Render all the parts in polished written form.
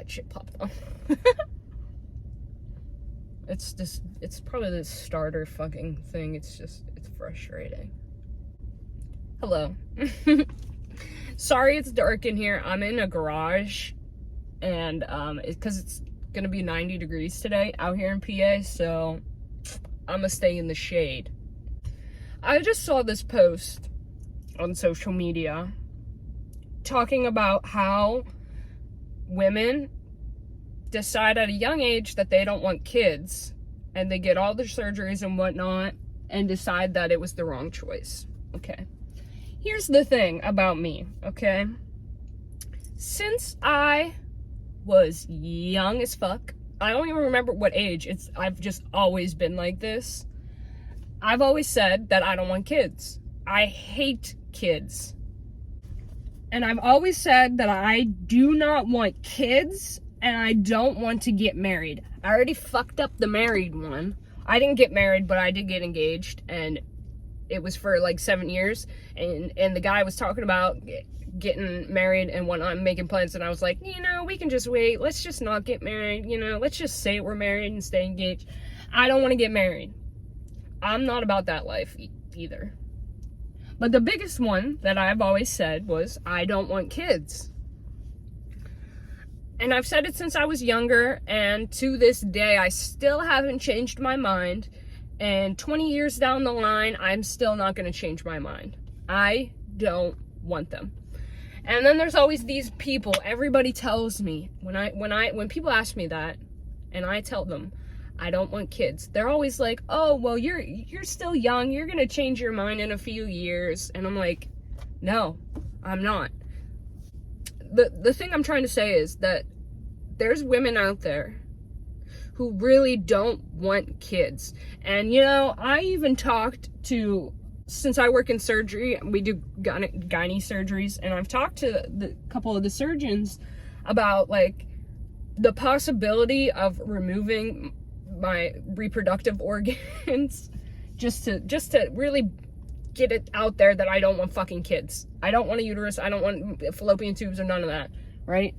shit popped on. It's probably the starter fucking thing. It's frustrating. Hello. Sorry it's dark in here. I'm in a garage, and because it's gonna be 90 degrees today out here in PA, so I'm gonna stay in the shade. I just saw this post on social media talking about how women decide at a young age that they don't want kids, and they get all their surgeries and whatnot and decide that it was the wrong choice. Okay, here's the thing about me, okay? Since I was young as fuck, I don't even remember what age, I've just always been like this. I've always said that I don't want kids. I hate kids. And I've always said that I do not want kids, and I don't want to get married. I already fucked up the married one. I didn't get married, but I did get engaged, and it was for like 7 years, and the guy was talking about getting married and whatnot, making plans, and I was like, you know, we can just wait. Let's just not get married, you know, let's just say we're married and stay engaged. I don't want to get married. I'm not about that life either. But the biggest one that I've always said was, I don't want kids. And I've said it since I was younger, and to this day, I still haven't changed my mind. And 20 years down the line, I'm still not going to change my mind. I don't want them. And then there's always these people, everybody tells me, when people ask me that, and I tell them, I don't want kids, they're always like, oh, well, you're still young, you're gonna change your mind in a few years. And I'm like, no, I'm not. The thing I'm trying to say is that there's women out there who really don't want kids. And, you know, I even talked to, since I work in surgery, we do gynae surgeries, and I've talked to a couple of the surgeons about, like, the possibility of removing my reproductive organs just to really get it out there that I don't want fucking kids. I don't want a uterus, I don't want fallopian tubes or none of that, right?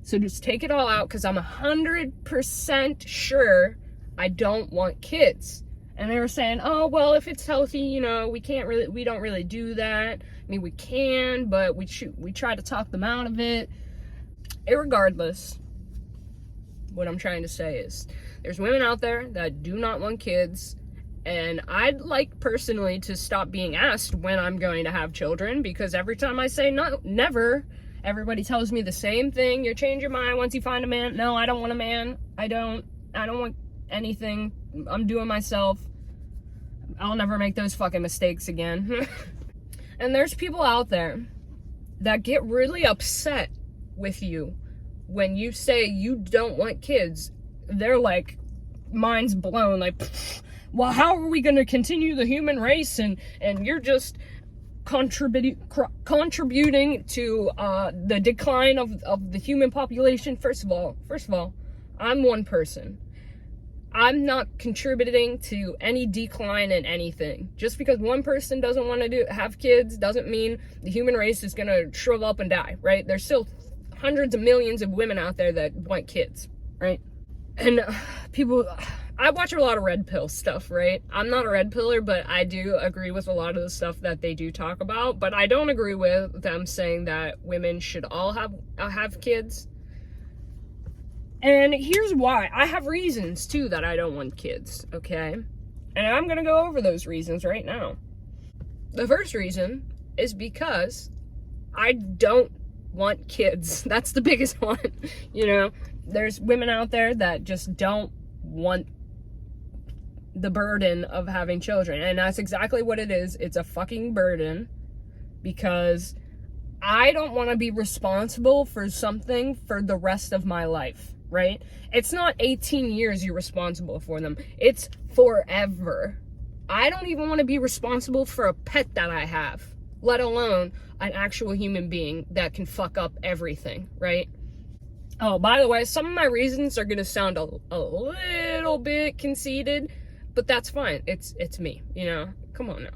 So just take it all out, because I'm 100% sure I don't want kids. And they were saying, oh, well, if it's healthy, you know, we don't really do that. I mean, we can, but we try to talk them out of it. Irregardless, what I'm trying to say is, there's women out there that do not want kids, and I'd like personally to stop being asked when I'm going to have children, because every time I say no, never, everybody tells me the same thing. You'll change your mind once you find a man. No, I don't want a man. I don't want anything. I'm doing myself. I'll never make those fucking mistakes again. And there's people out there that get really upset with you when you say you don't want kids. They're like, mind's blown, like, well, how are we going to continue the human race, and you're just contributing to the decline of the human population. First of all, I'm one person. I'm not contributing to any decline in anything. Just because one person doesn't want to have kids doesn't mean the human race is going to shrivel up and die, right? There's still hundreds of millions of women out there that want kids, right? And I watch a lot of red pill stuff, right? I'm not a red piller, but I do agree with a lot of the stuff that they do talk about. But I don't agree with them saying that women should all have kids. And here's why. I have reasons, too, that I don't want kids, okay? And I'm going to go over those reasons right now. The first reason is because I don't want kids. That's the biggest one, you know? There's women out there that just don't want the burden of having children, and that's exactly what it is. It's a fucking burden, because I don't want to be responsible for something for the rest of my life, right? It's not 18 years you're responsible for them. It's forever. I don't even want to be responsible for a pet that I have, let alone an actual human being that can fuck up everything, right? Oh, by the way, some of my reasons are going to sound a little bit conceited, but that's fine. It's me, you know? Come on now.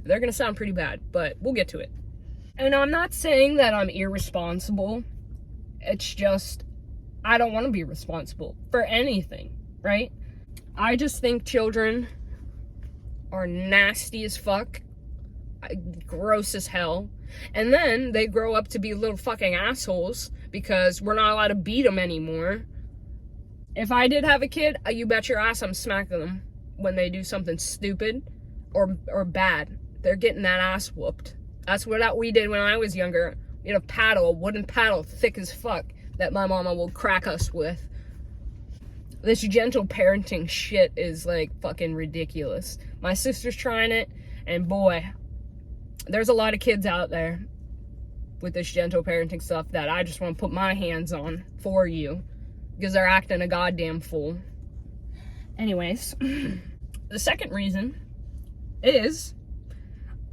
They're going to sound pretty bad, but we'll get to it. And I'm not saying that I'm irresponsible. It's just, I don't want to be responsible for anything, right? I just think children are nasty as fuck, gross as hell, and then they grow up to be little fucking assholes because we're not allowed to beat them anymore. If I did have a kid, you bet your ass I'm smacking them when they do something stupid or bad. They're getting that ass whooped. That's what we did when I was younger. We had a wooden paddle, thick as fuck, that my mama will crack us with. This gentle parenting shit is like fucking ridiculous. My sister's trying it, and boy, there's a lot of kids out there with this gentle parenting stuff that I just want to put my hands on for you because they're acting a goddamn fool. Anyways, the second reason is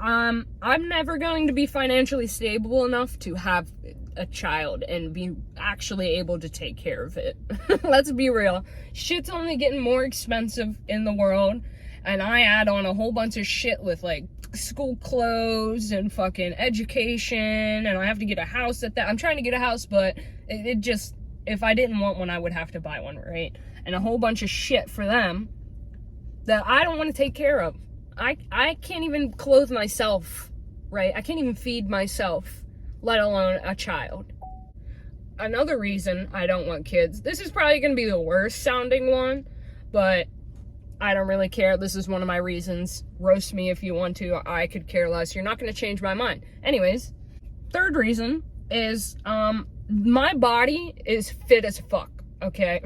I'm never going to be financially stable enough to have a child and be actually able to take care of it. Let's be real. Shit's only getting more expensive in the world, and I add on a whole bunch of shit with like school clothes and fucking education, and I have to get a house at that. I'm trying to get a house, but it just, if I didn't want one, I would have to buy one, right? And a whole bunch of shit for them that I don't want to take care of. I can't even clothe myself, right? I can't even feed myself, let alone a child. Another reason I don't want kids, this is probably going to be the worst sounding one, but I don't really care. This is one of my reasons. Roast me if you want to. I could care less. You're not going to change my mind. Anyways, third reason is my body is fit as fuck, okay?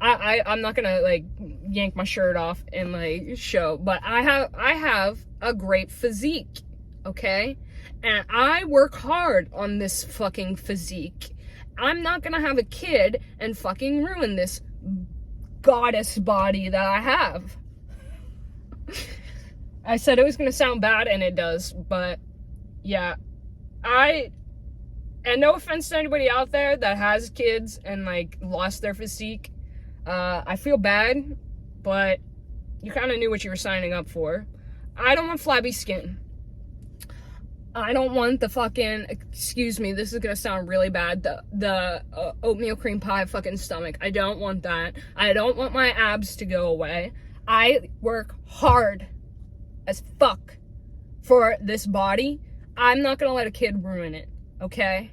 I'm not gonna like yank my shirt off and like show, but I have a great physique, okay? And I work hard on this fucking physique. I'm not gonna have a kid and fucking ruin this goddess body that I have. I said it was gonna sound bad, and it does, but yeah, and no offense to anybody out there that has kids and like lost their physique. I feel bad, but you kind of knew what you were signing up for. I don't want flabby skin. I don't want the fucking, excuse me, this is gonna sound really bad, the oatmeal cream pie fucking stomach. I don't want that. I don't want my abs to go away. I work hard as fuck for this body. I'm not gonna let a kid ruin it, okay?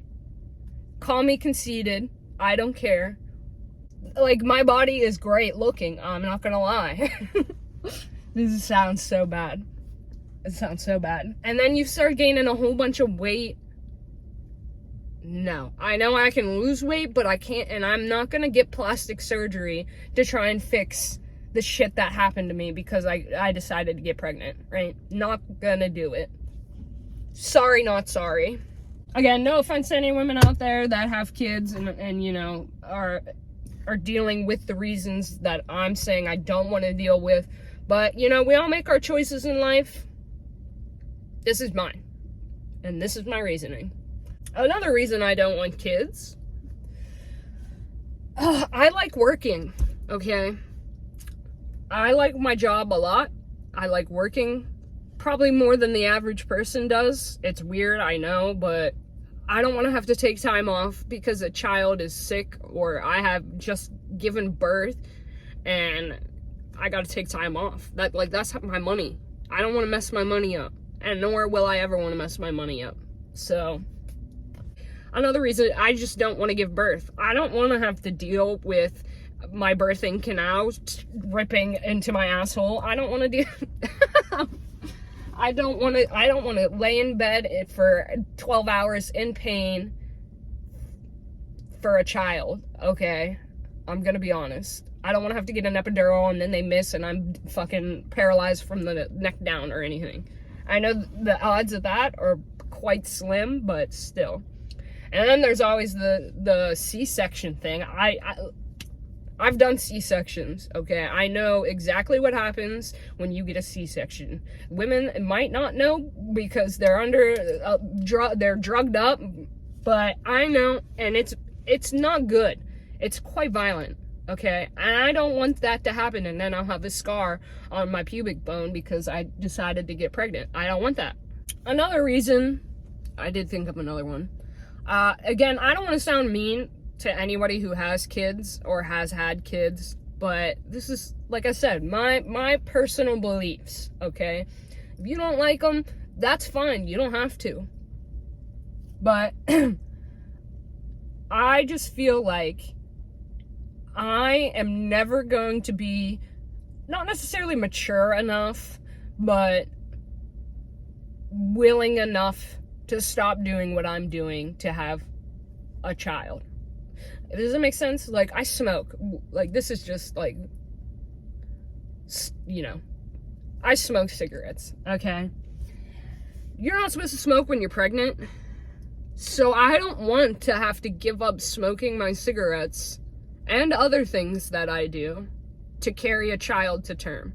Call me conceited. I don't care. Like, my body is great looking, I'm not gonna lie. This sounds so bad. It sounds so bad. And then you start gaining a whole bunch of weight. No. I know I can lose weight, but I can't, and I'm not gonna get plastic surgery to try and fix the shit that happened to me because I decided to get pregnant, right? Not gonna do it. Sorry, not sorry. Again, no offense to any women out there that have kids and you know, are dealing with the reasons that I'm saying I don't want to deal with. But, you know, we all make our choices in life. This is mine. And this is my reasoning. Another reason I don't want kids. I like working, okay? I like my job a lot. I like working probably more than the average person does. It's weird, I know, but I don't want to have to take time off because a child is sick or I have just given birth and I got to take time off. That's my money. I don't want to mess my money up, and nor will I ever want to mess my money up. So another reason, I just don't want to give birth. I don't want to have to deal with my birthing canal ripping into my asshole. I don't want to do I don't want to lay in bed for 12 hours in pain for a child, okay? I'm gonna be honest. I don't want to have to get an epidural and then they miss and I'm fucking paralyzed from the neck down or anything. I know the odds of that are quite slim, but still. And then there's always the C-section thing. I've done C-sections, okay? I know exactly what happens when you get a C-section. Women might not know because they're they're drugged up, but I know, and it's not good. It's quite violent, okay? And I don't want that to happen, and then I'll have a scar on my pubic bone because I decided to get pregnant. I don't want that. Another reason, I did think of another one. Again, I don't want to sound mean to anybody who has kids or has had kids, but this is, like I said, my personal beliefs, okay? If you don't like them, that's fine. You don't have to. But I just feel like I am never going to be, not necessarily mature enough, but willing enough to stop doing what I'm doing to have a child. Does it make sense? Like, I smoke. Like, this is just, like, you know, I smoke cigarettes, okay? You're not supposed to smoke when you're pregnant, so I don't want to have to give up smoking my cigarettes and other things that I do to carry a child to term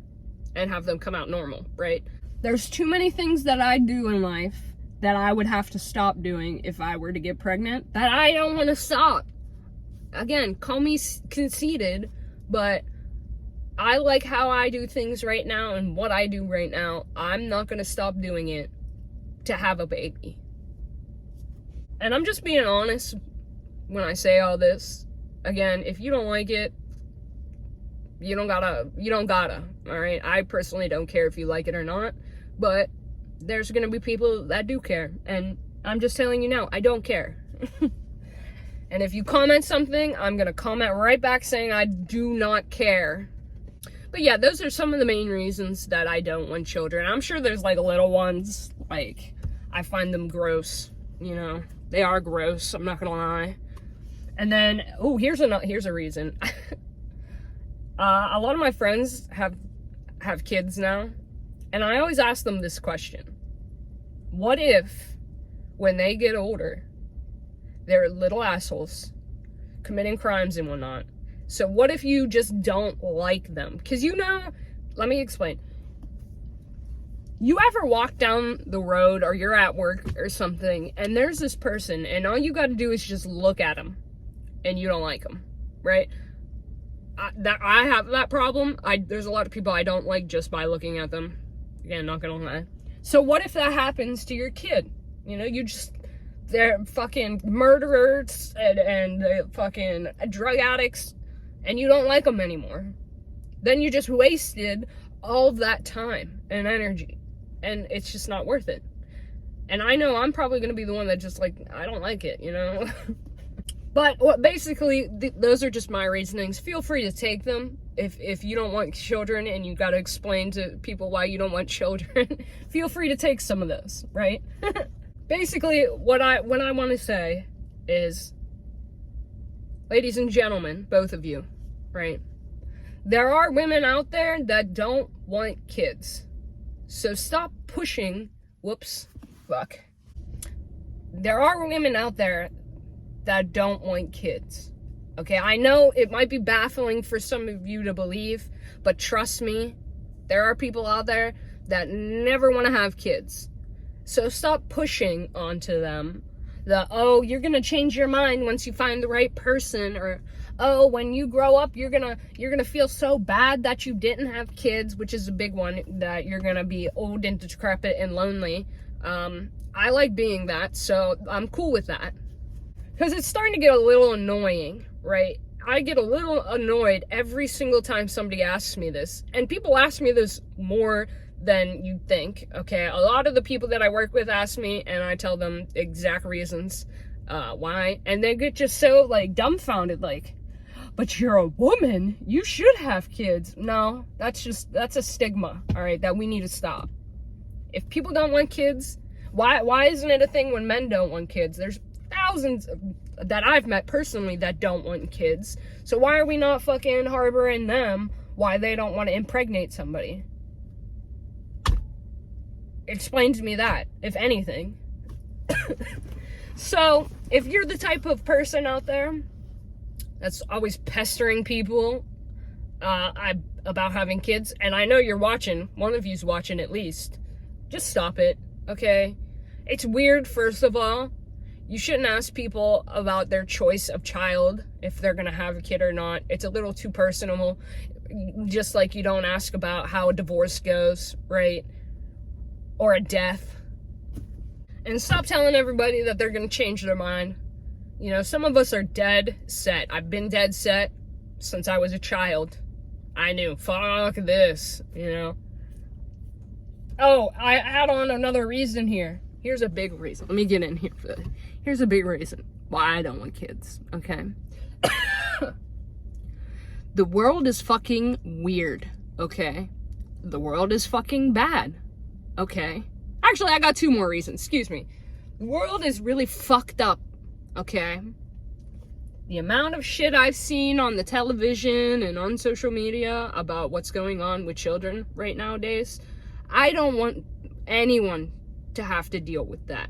and have them come out normal, right? There's too many things that I do in life that I would have to stop doing if I were to get pregnant that I don't want to stop. Again, call me conceited, but I like how I do things right now and what I do right now. I'm not going to stop doing it to have a baby. And I'm just being honest when I say all this. Again, if you don't like it, you don't gotta, all right? I personally don't care if you like it or not, but there's gonna be people that do care, and I'm just telling you now, I don't care. And if you comment something, I'm gonna comment right back saying I do not care. But yeah, those are some of the main reasons that I don't want children. I'm sure there's like little ones, like, I find them gross, you know? They are gross, I'm not gonna lie. And then, oh, here's a reason. A lot of my friends have kids now, and I always ask them this question. What if, when they get older, they're little assholes, committing crimes and whatnot? So what if you just don't like them? Because, you know, let me explain. You ever walk down the road or you're at work or something, and there's this person, and all you got to do is just look at them, and you don't like them, right? I have that problem. There's a lot of people I don't like just by looking at them. Again, not gonna lie. So what if that happens to your kid? You know, they're fucking murderers and fucking drug addicts, and you don't like them anymore. Then you just wasted all of that time and energy, and it's just not worth it. And I know I'm probably gonna be the one that just, like, I don't like it, you know? But basically, those are just my reasonings. Feel free to take them. If you don't want children and you got to explain to people why you don't want children, feel free to take some of those, right? Basically, what I want to say is, ladies and gentlemen, both of you, right? There are women out there that don't want kids. So stop pushing, There are women out there that don't want kids. Okay, I know it might be baffling for some of you to believe, but trust me, there are people out there that never want to have kids. So stop pushing onto them oh, you're gonna change your mind once you find the right person, or oh, when you grow up, you're gonna feel so bad that you didn't have kids, which is a big one, that you're gonna be old and decrepit and lonely. I like being that, so I'm cool with that. Because it's starting to get a little annoying, right? I get a little annoyed every single time somebody asks me this. And people ask me this more than you'd think, okay? A lot of the people that I work with ask me, and I tell them exact reasons why. And they get just so, like, dumbfounded, like, but you're a woman, you should have kids. No, that's a stigma, all right, that we need to stop. If people don't want kids, why isn't it a thing when men don't want kids? There's thousands that I've met personally that don't want kids. So why are we not fucking harboring them why they don't want to impregnate somebody? Explain to me that, if anything. So, if you're the type of person out there that's always pestering people about having kids, and I know you're watching, one of you's watching at least, just stop it, okay? It's weird, first of all. You shouldn't ask people about their choice of child, if they're gonna have a kid or not. It's a little too personal. Just like you don't ask about how a divorce goes, right? Or a death. And stop telling everybody that they're gonna change their mind. You know, some of us are dead set. I've been dead set since I was a child. I knew, fuck this, you know. Oh, I add on another reason here. Here's a big reason. Let me get in here. Here's a big reason why I don't want kids, okay? The world is fucking weird, okay? The world is fucking bad, okay? Actually, I got two more reasons, excuse me. The world is really fucked up, okay? The amount of shit I've seen on the television and on social media about what's going on with children right nowadays, I don't want anyone to have to deal with that,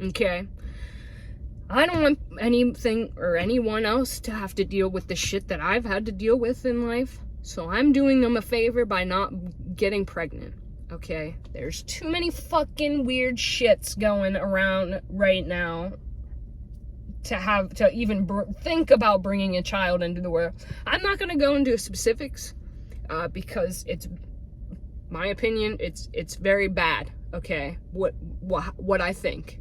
okay? I don't want anything or anyone else to have to deal with the shit that I've had to deal with in life, so I'm doing them a favor by not getting pregnant, okay? There's too many fucking weird shits going around right now to even think about bringing a child into the world. I'm not going to go into specifics because it's my opinion. It's very bad. Okay, what I think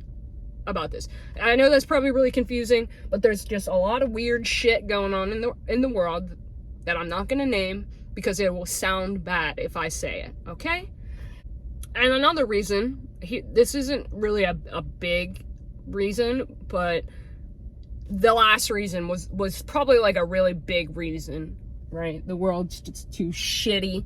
about this. I know that's probably really confusing, but there's just a lot of weird shit going on in the world that I'm not going to name because it will sound bad if I say it. Okay. And another reason, this isn't really a big reason, but the last reason was probably like a really big reason, right? The world's just too shitty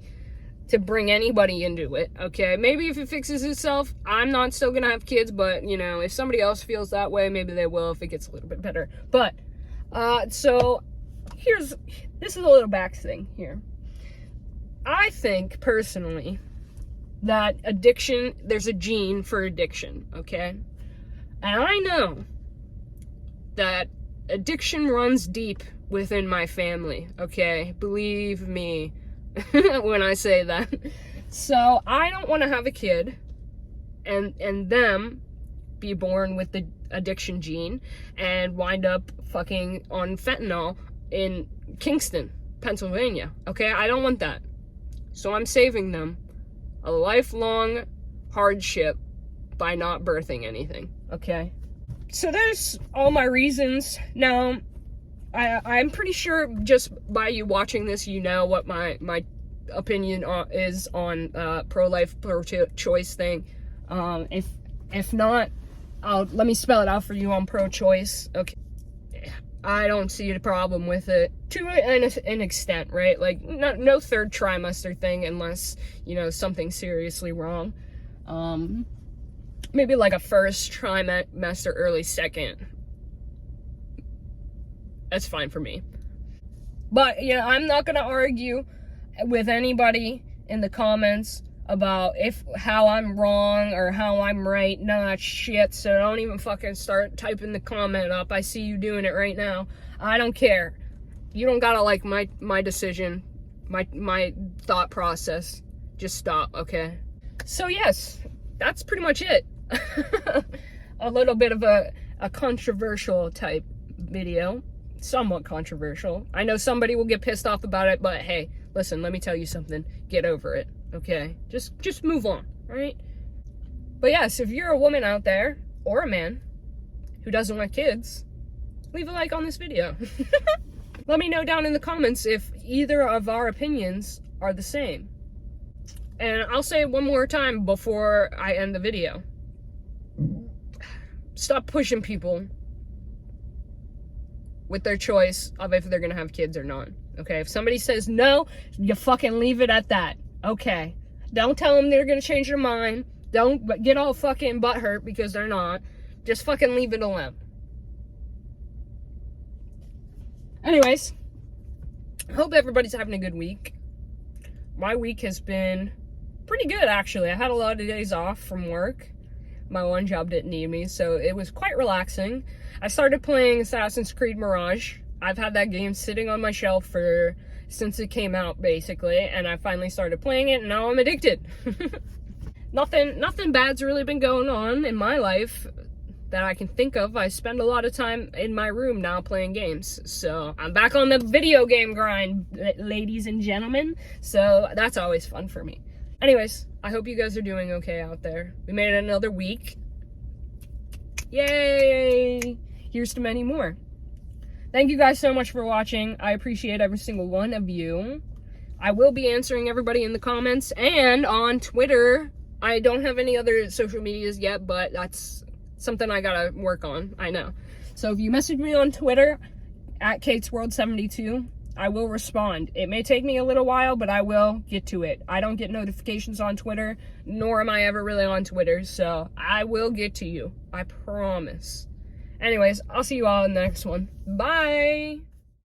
to bring anybody into it, okay? Maybe if it fixes itself, I'm not still gonna have kids, but, you know, if somebody else feels that way, maybe they will if it gets a little bit better. But, so, this is a little back thing here. I think, personally, that there's a gene for addiction, okay? And I know that addiction runs deep within my family, okay? Believe me when I say that. So I don't want to have a kid and them be born with the addiction gene and wind up fucking on fentanyl in Kingston, Pennsylvania, okay? I don't want that. So I'm saving them a lifelong hardship by not birthing anything, okay? So there's all my reasons. Now, I'm pretty sure just by you watching this, you know what my opinion is on pro-life, pro-choice thing. If not, let me spell it out for you on pro-choice. Okay, I don't see a problem with it to an extent, right? Like no third trimester thing unless you know something's seriously wrong. Maybe like a first trimester, early second. That's fine for me. But, yeah, I'm not going to argue with anybody in the comments about how I'm wrong or how I'm right. None of that shit. So don't even fucking start typing the comment up. I see you doing it right now. I don't care. You don't gotta like my decision, my thought process. Just stop, okay? So, yes, that's pretty much it. A little bit of a controversial type video. Somewhat controversial. I know somebody will get pissed off about it, but hey, listen, let me tell you something. Get over it, okay? Just move on, right? But yes, if you're a woman out there, or a man, who doesn't want kids, leave a like on this video. Let me know down in the comments if either of our opinions are the same. And I'll say it one more time before I end the video. Stop pushing people with their choice of if they're gonna have kids or not, okay? If somebody says no, you fucking leave it at that, okay? Don't tell them they're gonna change their mind. Don't get all fucking butthurt because they're not. Just fucking leave it alone. Anyways, hope everybody's having a good week. My week has been pretty good, actually. I had a lot of days off from work. My one job didn't need me, so it was quite relaxing. I started playing Assassin's Creed Mirage. I've had that game sitting on my shelf since it came out, basically, and I finally started playing it, and now I'm addicted. Nothing bad's really been going on in my life that I can think of. I spend a lot of time in my room now playing games, so I'm back on the video game grind, ladies and gentlemen, so that's always fun for me. Anyways, I hope you guys are doing okay out there. We made it another week. Yay! here's to many more. Thank you guys so much for watching. I appreciate every single one of you. I will be answering everybody in the comments and on Twitter. I don't have any other social medias yet, but that's something I gotta work on, I know. So if you message me on Twitter, at KatesWorld72, I will respond. It may take me a little while, but I will get to it. I don't get notifications on Twitter, nor am I ever really on Twitter, so I will get to you. I promise. Anyways, I'll see you all in the next one. Bye!